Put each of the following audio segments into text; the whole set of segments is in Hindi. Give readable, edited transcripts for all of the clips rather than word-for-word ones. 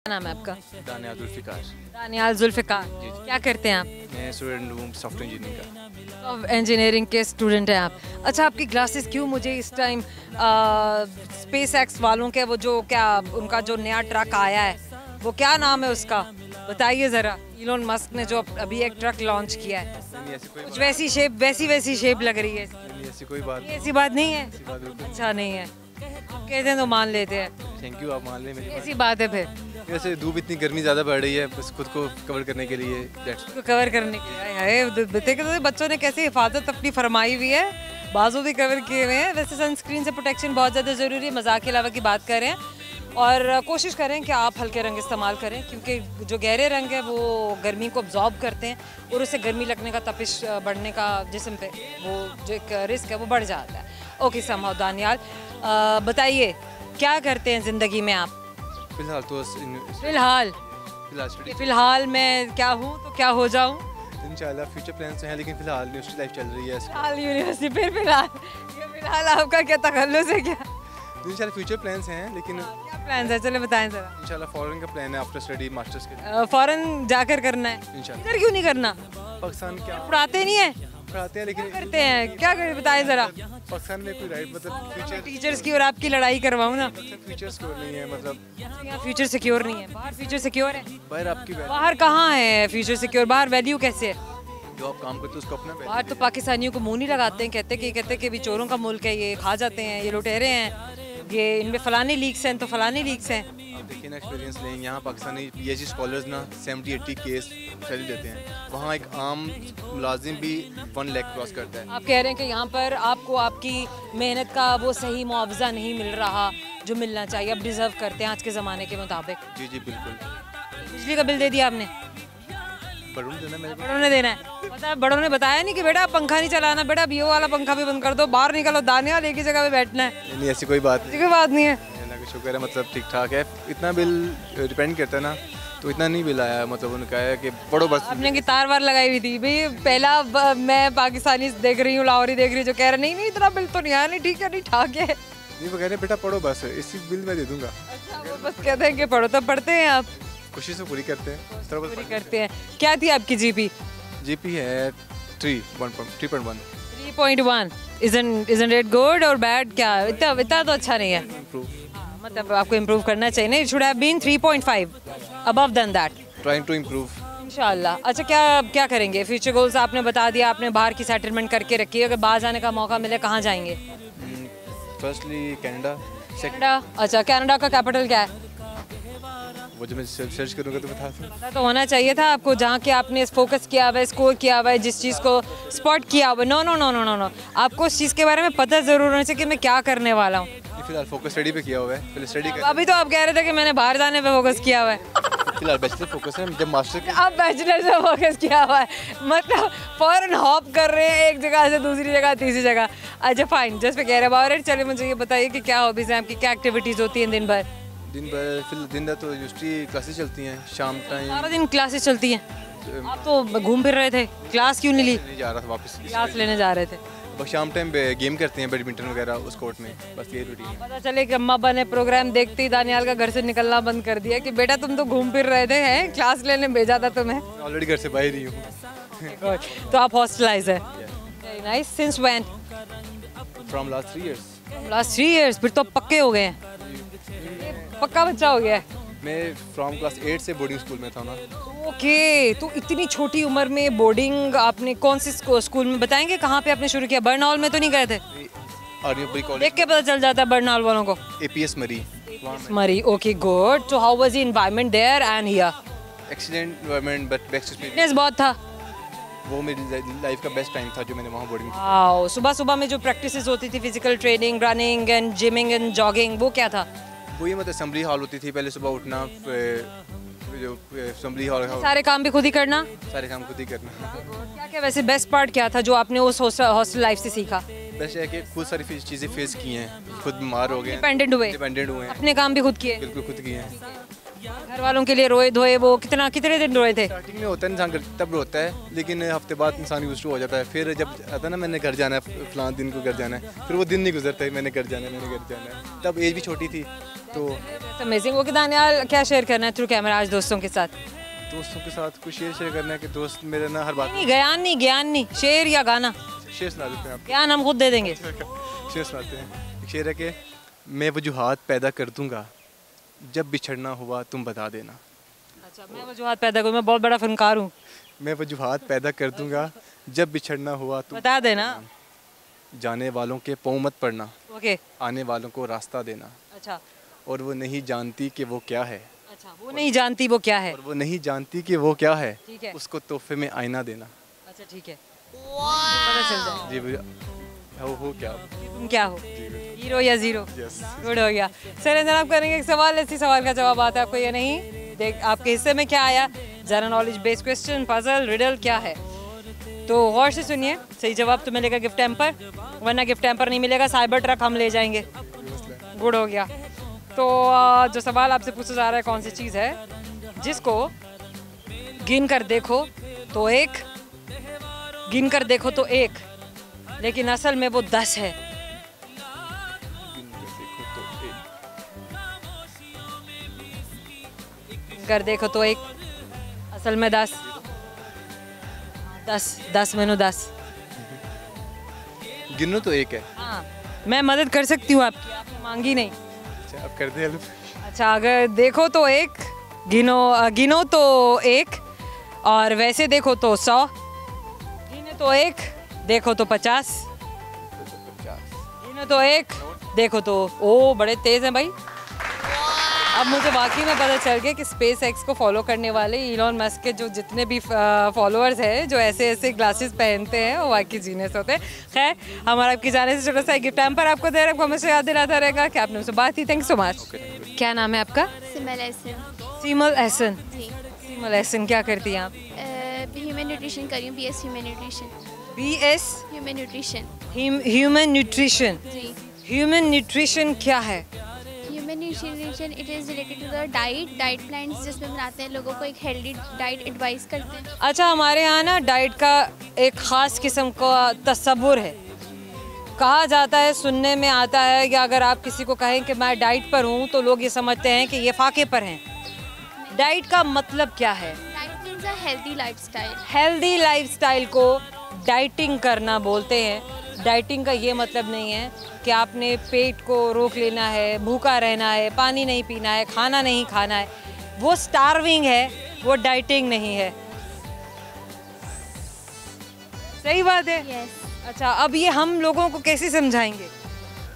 क्या नाम है आपका? दानियाल जुल्फ़िकार। दानियाल जुल्फ़िकार। क्या करते हैं आप? मैं स्टूडेंट हूँ सॉफ्टवेयर इंजीनियरिंग का। तो इंजीनियरिंग के स्टूडेंट हैं आप। अच्छा, आपकी क्लासेस क्यों मुझे इस टाइम स्पेस एक्स वालों के वो जो क्या उनका जो नया ट्रक आया है वो क्या नाम है उसका, बताइए ज़रा। इलोन मस्क ने जो अभी एक ट्रक लॉन्च किया है, नहीं ऐसी कोई कुछ वैसी शेप लग रही है। नहीं ऐसी कोई बात ये ऐसी बात नहीं है। ऐसी बात बिल्कुल अच्छा नहीं है, आप कहते हैं तो मान लेते हैं। नहीं। थैंक यू, आप मान लें मेरी ऐसी बात है फिर बात। वैसे धूप इतनी गर्मी ज़्यादा बढ़ रही है, बस खुद को कवर करने के लिए को कवर करने के लिए है। बच्चों ने कैसे हिफाजत अपनी फरमाई हुई है, बाजू भी कवर किए हुए हैं। वैसे सनस्क्रीन से प्रोटेक्शन बहुत ज़्यादा ज़रूरी है, मजाक के अलावा की बात करें और कोशिश करें कि आप हल्के रंग इस्तेमाल करें, क्योंकि जो गहरे रंग है वो गर्मी को अब्जॉर्ब करते हैं और उससे गर्मी लगने का, तपिश बढ़ने का जिस्म पे वो जो एक रिस्क है वो बढ़ जाता है। ओके समहाउ दानियाल, बताइए क्या करते हैं ज़िंदगी में आप? फिलहाल तो फिलहाल मैं क्या हूँ तो क्या हो जाऊँ? इंशाल्लाह फ्यूचर प्लान्स हैं, लेकिन फिलहाल यूनिवर्सिटी लाइफ चल रही है। फिलहाल यूनिवर्सिटी, फिलहाल आपका क्या तखल्लुस है क्या? इंशाल्लाह फ्यूचर प्लान्स हैं, लेकिन क्या प्लान है, चले बताएं जरा। इंशाल्लाह फॉरेन का प्लान है आफ्टर स्टडी मास्टर्स के लिए। फॉरेन जाकर करना है? इंशाल्लाह। इधर क्यों नहीं करना? पाकिस्तान क्या पढ़ाते नहीं है? पढ़ाते हैं, लेकिन करते हैं क्या कर बताएं जरा। पाकिस्तान में कोई राइट मतलब फ्यूचर टीचर्स की और आपकी लड़ाई करवाऊँ ना? फ्यूचर स्कोर नहीं है, मतलब यहाँ फ्यूचर सिक्योर नहीं है, बाहर फ्यूचर सिक्योर है। बाहर आपकी बाहर कहाँ है फ्यूचर सिक्योर? बाहर वैल्यू कैसे है? जो आप काम करते हो उसको अपना बाहर तो पाकिस्तानियों को मुंह नहीं लगाते हैं, कहते कि भी चोरों का मुल्क है, ये खा जाते हैं, ये लुटेरे हैं, ये इनमें फलानी लीक्स हैं तो फलानी लीक्स हैं। आप देखिए ना, एक्सपीरियंस लें, यहाँ पाकिस्तानी पीएचडी स्कॉलर्स ना 70-80 केस फैल देते हैं, वहाँ एक आम मुलाजिम भी 1 लाख क्रॉस करता है। आप कह रहे हैं कि यहाँ पर आपको आपकी मेहनत का वो सही मुआवजा नहीं मिल रहा जो मिलना चाहिए, अब डिजर्व करते हैं आज के ज़माने के मुताबिक। जी जी बिल्कुल। बिजली का बिल दे दिया आपने? बड़ों ने देना मेरे को। बड़ों ने देना है। पता बड़ों ने बताया नहीं कि बेटा पंखा नहीं चलाना, बेटा अब ये वाला पंखा भी बंद कर दो, बाहर निकलो, दानियाल एक ही जगह पे बैठना है। नहीं ऐसी कोई बात नहीं, कोई बात नहीं है। अल्लाह का शुक्र है, मतलब ठीक ठाक है। इतना बिल डिपेंड करता है ना, तो इतना नहीं बिल आया, मतलब उन्होंने कहा है कि पढ़ो बस। आपने की तार वार लगाई हुई थी भाई, पहला मैं पाकिस्तानी देख रही हूँ, लाहौरी देख रही हूँ जो कह रहे नहीं इतना बिल तो नहीं आया, नहीं ठीक है, नहीं ठाक है। नहीं वो कह रहे बेटा पढ़ो बस, इसी बिल मैं दे दूंगा। अच्छा, वो बस कहते हैं कि पढ़ो, तो पढ़ते हैं आप? कोशिश तो पूरी करते हैं, पूरी करते हैं। क्या थी आपकी जीपी? जीपी है 3.1 3.1। Isn't it good or bad? क्या इतना तो अच्छा नहीं है, मतलब आपको इम्प्रूव करना चाहिए। नहीं, should have been 3.5 above than that. Trying to improve इंशाल्लाह। अच्छा, क्या करेंगे? फ्यूचर गोल्स आपने बता दिया, आपने बाहर की सेटलमेंट करके रखी है, अगर बाहर जाने का मौका मिले कहाँ जाएंगे? Firstly Canada. कनाडा। अच्छा, कनाडा का कैपिटल क्या है? वो जो मैं सर्च करूँगा तो बता दूँ। पता तो होना चाहिए था आपको, जहाँ के आपने फोकस किया हुआ है, स्कोर किया हुआ है, जिस चीज़ को स्पॉट किया हुआ है। No no no no no no, आपको उस चीज़ के बारे में पता ज़रूर होना चाहिए कि मैं क्या करने वाला हूँ। फिलहाल फोकस स्टडी पे किया हुआ है, पहले स्टडी कर। अभी तो आप कह रहे थे कि मैंने बाहर जाने पे फोकस किया हुआ है। फिलहाल बैचलर फोकस है, जब मास्टर के आप बैचलर से फोकस किया हुआ है, मतलब फौरन हॉप कर रहे हैं एक जगह से दूसरी जगह, तीसरी जगह। अच्छा फाइन, जस्ट पे कह रहे अबाउट इट। चलिए मुझे ये बताइए कि क्या हॉबीज़ हैं आपकी, क्या एक्टिविटीज़ होती हैं दिन भर? फिर दिन भर तो यूनिवर्सिटी क्लासेस चलती हैं, शाम टाइम सारा दिन क्लासेस चलती हैं। आप तो घूम फिर रहे थे, क्लास क्यों नहीं ली? नहीं जा रहा था वापस, क्लास लेने जा रहे थे। बस शाम टाइम गेम करते हैं, बैडमिंटन वगैरह उस कोर्ट में, बस ये रूटीन है। पता चले कि अम्मा अब्बा ने प्रोग्राम देखते ही दानियाल का घर से निकलना बंद कर दिया कि बेटा तुम तो घूम फिर रहे थे, हैं क्लास लेने भेजा था तुम्हें। ऑलरेडी घर से बाहर ही हूँ। तो आप हॉस्टलाइज है? Very nice. Since when? From last 3 years. Last 3 years, फिर तो पक्के हो गए हैं, पक्का बच्चा हो गया है। मैं फ्रॉम क्लास 8 से बोर्डिंग स्कूल में था ना। ओके, तो इतनी छोटी उम्र में बोर्डिंग, आपने कौन से स्कूल में, बताएंगे कहाँ पे आपने शुरू किया? बर्नॉल में तो नहीं गए थे? आर्यपुरी कॉलेज। देख के पता चल जाता है बर्नॉल वालों को। एपीएस मरी। मरी, okay good. So how was the environment there and here? Excellent environment but best experience. Fitness बहुत था? वो मेरी लाइफ का बेस्ट टाइम था जो मैंने वहाँ बोर्डिंग। वाओ, सुबह सुबह में जो प्रैक्टिसेस होती थी, physical training, running and gymming and jogging, वो क्या था? वो ये मतलब असेंबली हॉल होती थी, पहले सुबह उठना, जो असेंबली हॉल सारे काम भी खुद ही करना? सारे काम खुद ही करना। क्या क्या वैसे बेस्ट पार्ट क्या था जो आपने उस हॉस्टल लाइफ से सीखा? बेस्ट है कि खुद सारी चीज़ें फेस की हैं, खुद बीमार हो गए, डिपेंडेंट हुए, हैं, अपने काम भी खुद किए, बिल्कुल खुद किए हैं। घर वालों के लिए रोए धोए, वो कितने दिन रोए थे? स्टार्टिंग में होता है इंसान तब रोता है, लेकिन हफ्ते बाद इंसान यूज़ टू हो जाता है। फिर जब आता है ना मैंने घर जाना है, फलां दिन को घर जाना है, फिर वो दिन नहीं गुजरता है मैंने घर जाना है, तब एज भी छोटी थी। तो अमेजिंग। ओके दानियाल, क्या शेयर करना है थ्रू कैमरा आज दोस्तों के साथ? दोस्तों के साथ कुछ शेयर करना है कि दोस्त मेरे ना हर बात नहीं, ज्ञान नहीं, शेर या गाना? शेयर सुना देते हैं आप। ज्ञान हम खुद दे देंगे। शेयर सुनाते हैं। एक शेर है कि मैं वजूहात पैदा कर दूंगा, जब बिछड़ना हुआ तुम बता देना। अच्छा, मैं वजूहात पैदा करूँ, मैं बहुत बड़ा फनकार हूँ। मैं वजूहात पैदा कर दूंगा, जब बिछड़ना हुआ तुम बता देना। जाने वालों के पाँव मत पड़ना, ओके। आने वालों को रास्ता देना। अच्छा और वो नहीं जानती कि वो क्या है। अच्छा, वो नहीं जानती वो क्या है। और वो नहीं जानती कि वो क्या है, ठीक है। उसको तोहफे में आईना देना। अच्छा ठीक है, पता चल जाए जी भैया, हो क्या आप? तुम क्या हो, हीरो या जीरो? यस। गुड हो गया। सर जनाब करेंगे एक सवाल, इसी सवाल का जवाब आता है आपको या नहीं? देख आपके हिस्से में क्या आया, general knowledge based question, puzzle, riddle क्या है? तो गौर से सुनिए, सही जवाब तो मिलेगा गिफ्ट हैम्पर, वरना गिफ्ट हैम्पर नहीं मिलेगा, साइबर ट्रक हम ले जाएंगे। गुड हो गया। तो जो सवाल आपसे पूछा जा रहा है, कौन सी चीज़ है जिसको गिन कर देखो तो एक, गिन कर देखो तो एक, लेकिन असल में वो 10 है। कर देखो तो एक, असल में 10 में 10। गिनो तो एक है। हाँ, मैं मदद कर सकती हूँ आपकी, आपने मांगी नहीं। अच्छा अब कर दे हेल्प। अच्छा, अगर देखो तो एक, गिनो तो एक, और वैसे देखो तो 100, गिने तो एक, देखो तो 50, गिनो तो एक, देखो तो, ओ बड़े तेज हैं भाई। अब मुझे वाकई में पता चल गया कि स्पेस एक्स को फॉलो करने वाले इलॉन मस्क के जो जितने भी फॉलोअर्स हैं जो ऐसे ऐसे ग्लासेस पहनते हैं वो वाकई जीनियस होते हैं। खैर, हमारा आपकी जाने से छोटा सा गिफ्ट हैम्पर आपको दे रहे हैं, हमेशा याद दिलाता रहेगा कि आपने उनसे बात की। Thank so much. क्या नाम है आपका? सिमल एहसन। सीमल एहसन। जी। सीमल एहसन, क्या करती हैं आप? ह्यूमन न्यूट्रिशन कर रही हूँ, BS human nutrition. BS human nutrition. Human nutrition. जी। ह्यूमन न्यूट्रिशन क्या है? Human nutrition it is related to the diet plans जिसमें बनाते हैं, लोगों को एक हेल्दी डाइट एडवाइस करते हैं। अच्छा, हमारे यहाँ ना डाइट का एक ख़ास किस्म का तस्वुर है। कहा जाता है, सुनने में आता है कि अगर आप किसी को कहें कि मैं डाइट पर हूँ तो लोग ये समझते हैं कि ये फाके पर हैं। डाइट का मतलब क्या है? Diet means a healthy lifestyle. Healthy lifestyle को डाइटिंग करना बोलते हैं। डाइटिंग का ये मतलब नहीं है कि आपने पेट को रोक लेना है, भूखा रहना है, पानी नहीं पीना है, खाना नहीं खाना है, वो स्टार्विंग है, वो डाइटिंग नहीं है। सही बात है। यस। अच्छा, अब ये हम लोगों को कैसे समझाएंगे?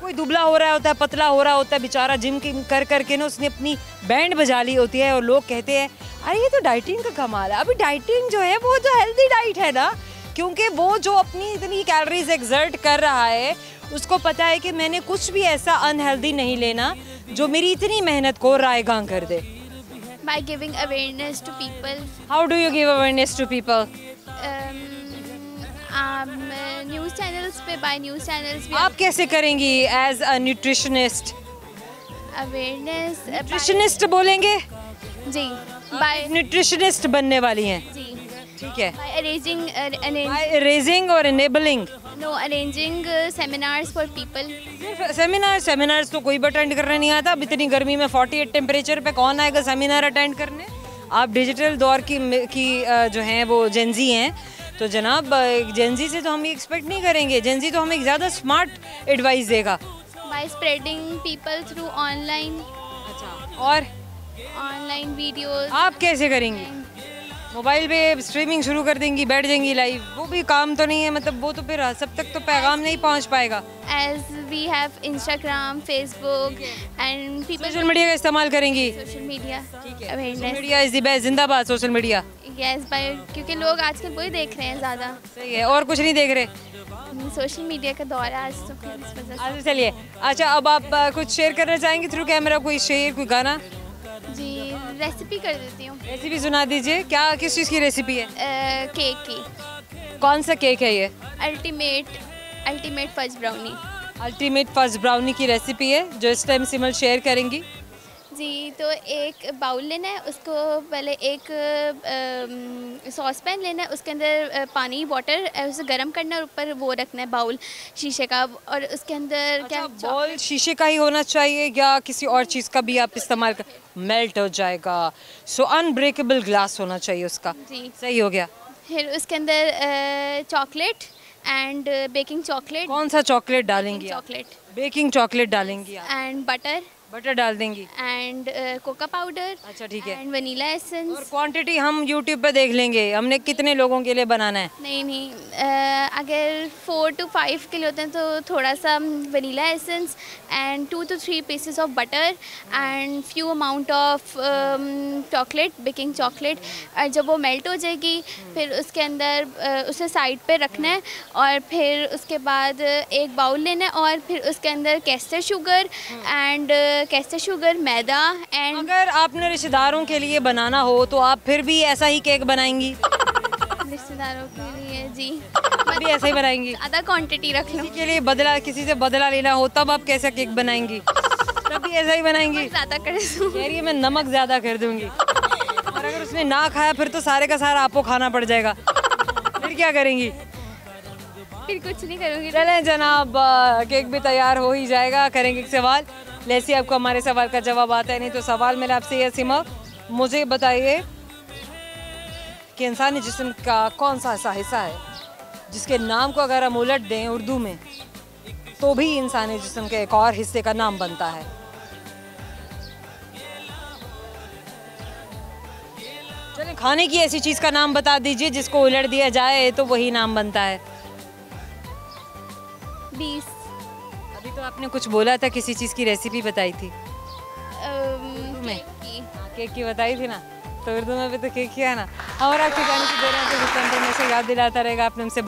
कोई दुबला हो रहा होता है, पतला हो रहा होता है, बेचारा जिम कर करके ना उसने अपनी बैंड बजा ली होती है और लोग कहते हैं अरे ये तो डाइटिंग का कमाल है। अभी डाइटिंग जो है वो जो हेल्दी डाइट है ना, क्योंकि वो जो अपनी इतनी कैलोरीज एक्सर्ट कर रहा है उसको पता है कि मैंने कुछ भी ऐसा अनहेल्दी नहीं लेना जो मेरी इतनी मेहनत को रायगां कर दे। By giving awareness to people. How do you give awareness to people? News channels पे, बाय न्यूज़ चैनल्स भी आप कैसे करेंगी as a nutritionist? Awareness. Nutritionist बोलेंगे? जी। बाय न्यूट्रिशनिस्ट बनने वाली हैं। जी। ठीक है। By arranging रेजिंग और enabling? no arranging seminars for people. Seminars तो कोई भी अटेंड करने नहीं आता। अब इतनी गर्मी में 48 टेम्परेचर पे कौन आएगा सेमिनार अटेंड करने? आप डिजिटल दौर की जो हैं वो जेंजी हैं, तो जनाब जेंजी से तो हम ये एक्सपेक्ट नहीं करेंगे। जेंजी तो हमें ज़्यादा स्मार्ट एडवाइस देगा। By spreading people through online और online videos. आप कैसे करेंगी? मोबाइल पे स्ट्रीमिंग शुरू कर देंगी, बैठ जाएंगी लाइव, वो भी काम तो नहीं है। मतलब वो तो फिर सब तक तो पैगाम नहीं पहुंच पाएगा। As we have Instagram, Facebook and people. Social media का इस्तेमाल करेंगी। Social media. Social Awareness. Media is the best, जिंदाबाद सोशल मीडिया। Yes, by क्योंकि लोग आजकल वही देख रहे हैं ज़्यादा। सही है, और कुछ नहीं देख रहे? सोशल मीडिया का दौर है आज, तो फिर इस वजह से। अच्छा चलिए, अच्छा अब आप कुछ शेयर करना चाहेंगे थ्रू कैमरा? कोई शेयर, कोई गाना? जी, रेसिपी कर देती हूँ। रेसिपी सुना दीजिए। क्या, किस चीज़ की रेसिपी है? केक की। कौन सा केक है ये? Ultimate fudge brownie. Ultimate first brownie की रेसिपी है जो इस टाइम सिमल शेयर करेंगी। जी, तो एक बाउल लेना है, उसको पहले एक सॉस पैन लेना है, उसके अंदर पानी वाटर उसे गर्म करना है और ऊपर वो रखना है बाउल शीशे का, और उसके अंदर क्या बॉल शीशे का ही होना चाहिए या किसी और चीज़ का भी आप इस्तेमाल कर, मेल्ट हो जाएगा। सो अनब्रेकेबल ग्लास होना चाहिए उसका। जी। सही हो गया। फिर उसके अंदर चॉकलेट एंड बेकिंग चॉकलेट, कौन सा चॉकलेट डालेंगी आप? चॉकलेट बेकिंग चॉकलेट डालेंगी आप? एंड बटर बटर डाल देंगी? And Coca powder. अच्छा ठीक है। एंड वनीला और एसेंस। क्वांटिटी हम यूट्यूब पे देख लेंगे, हमने कितने लोगों के लिए बनाना है। नहीं, अगर 4 to 5 किलो होते हैं तो थोड़ा सा vanilla essence and 2 to 3 pieces of butter and few amount of chocolate, baking chocolate. और जब वो मेल्ट हो जाएगी फिर उसके अंदर उसे साइड पे रखना है, और फिर उसके बाद एक बाउल लेना है और फिर उसके अंदर castor sugar and castor sugar, maida and अगर आपने रिश्तेदारों के लिए बनाना हो तो आप फिर भी ऐसा ही केक बनाएंगी? रिश्तेदारों के लिए जी भी ऐसा ही बनाएंगी? आधा क्वांटिटी रख लो। किसी के लिए बदला, किसी से बदला लेना हो तब आप कैसा केक बनाएंगी? तब भी ऐसा ही बनाएंगी? ज़्यादा कर दूँ। कह रही है मैं नमक ज़्यादा कर दूंगी, और अगर उसने ना खाया फिर तो सारे का सारा आपको खाना पड़ जाएगा, फिर क्या करेंगी? फिर कुछ नहीं करूँगी। चलें जनाब, केक भी तैयार हो ही जाएगा। करेंगे एक सवाल, लेसी आपको हमारे सवाल का जवाब आता है नहीं तो सवाल मेरा आपसे ये सीमा, मुझे बताइए कि इंसानी जिस्म का कौन सा ऐसा हिस्सा है जिसके नाम को अगर हम उलट दें उर्दू में तो भी इंसानी जिस्म के एक और हिस्से का नाम बनता है? चलें खाने की ऐसी चीज़ का नाम बता दीजिए जिसको उलट दिया जाए तो वही नाम बनता है। 20 अभी तो आपने कुछ बोला था, किसी चीज़ की रेसिपी बताई थी में? की। केक की बताई थी ना, तो उर्दू में भी तो केक ही है ना। और आपकी जाने से दे रहे हैं तो में से याद दिलाता रहेगा आपने हमसे